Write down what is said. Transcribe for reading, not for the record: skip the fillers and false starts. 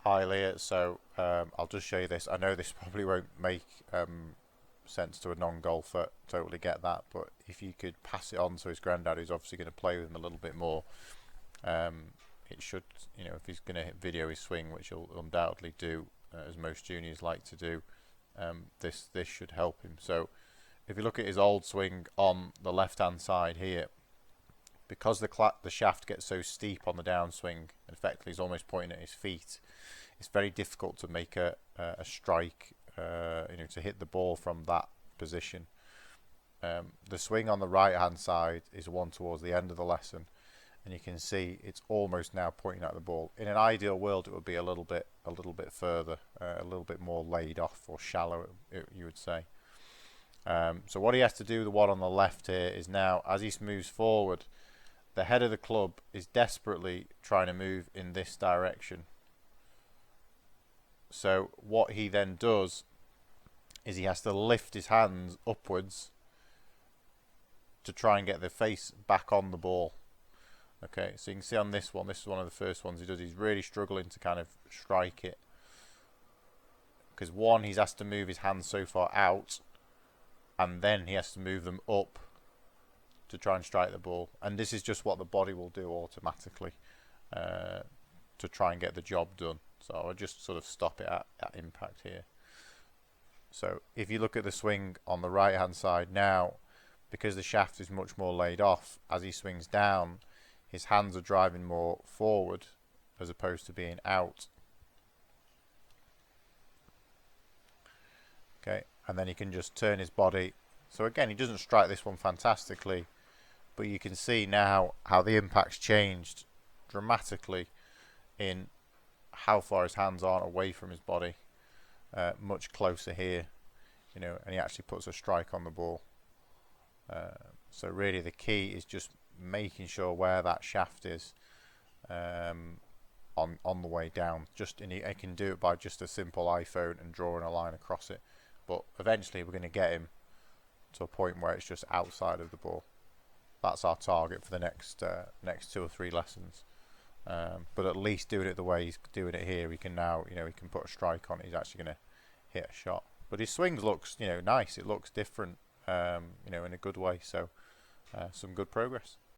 Hi Leah, so I'll just show you this. I know this probably won't make sense to a non-golfer, totally get that, but if you could pass it on to his granddad, who's obviously going to play with him a little bit more, um, it should, if he's going to video his swing, which he'll undoubtedly do, as most juniors like to do, this should help him. So if you look at his old swing on the left-hand side here, because the shaft gets so steep on the downswing, effectively he's almost pointing at his feet. It's very difficult to make a strike, to hit the ball from that position. The swing on the right hand side is one towards the end of the lesson, and you can see it's almost now pointing at the ball. In an ideal world, it would be a little bit further, a little bit more laid off or shallow, you would say. So what he has to do, the one on the left here, is now as he moves forward, the head of the club is desperately trying to move in this direction. So what he then does is he has to lift his hands upwards to try and get the face back on the ball. Okay, so you can see on this one, this is one of the first ones he does. He's really struggling to kind of strike it, because one, he's has to move his hands so far out, and then he has to move them up to try and strike the ball. And this is just what the body will do automatically to try and get the job done. So I'll just sort of stop it at impact here. So if you look at the swing on the right hand side now, because the shaft is much more laid off, as he swings down, his hands are driving more forward as opposed to being out. Okay, and then he can just turn his body. So again, he doesn't strike this one fantastically, but you can see now how the impact's changed dramatically in how far his hands aren't away from his body. Much closer here, and he actually puts a strike on the ball. So really the key is just making sure where that shaft is on the way down. And he can do it by just a simple iPhone and drawing a line across it. But eventually we're going to get him to a point where it's just outside of the ball. That's our target for the next 2 or 3 lessons. But at least doing it the way he's doing it here, he can now, he can put a strike on it. He's actually going to hit a shot. But his swings looks, nice. It looks different, in a good way. So some good progress.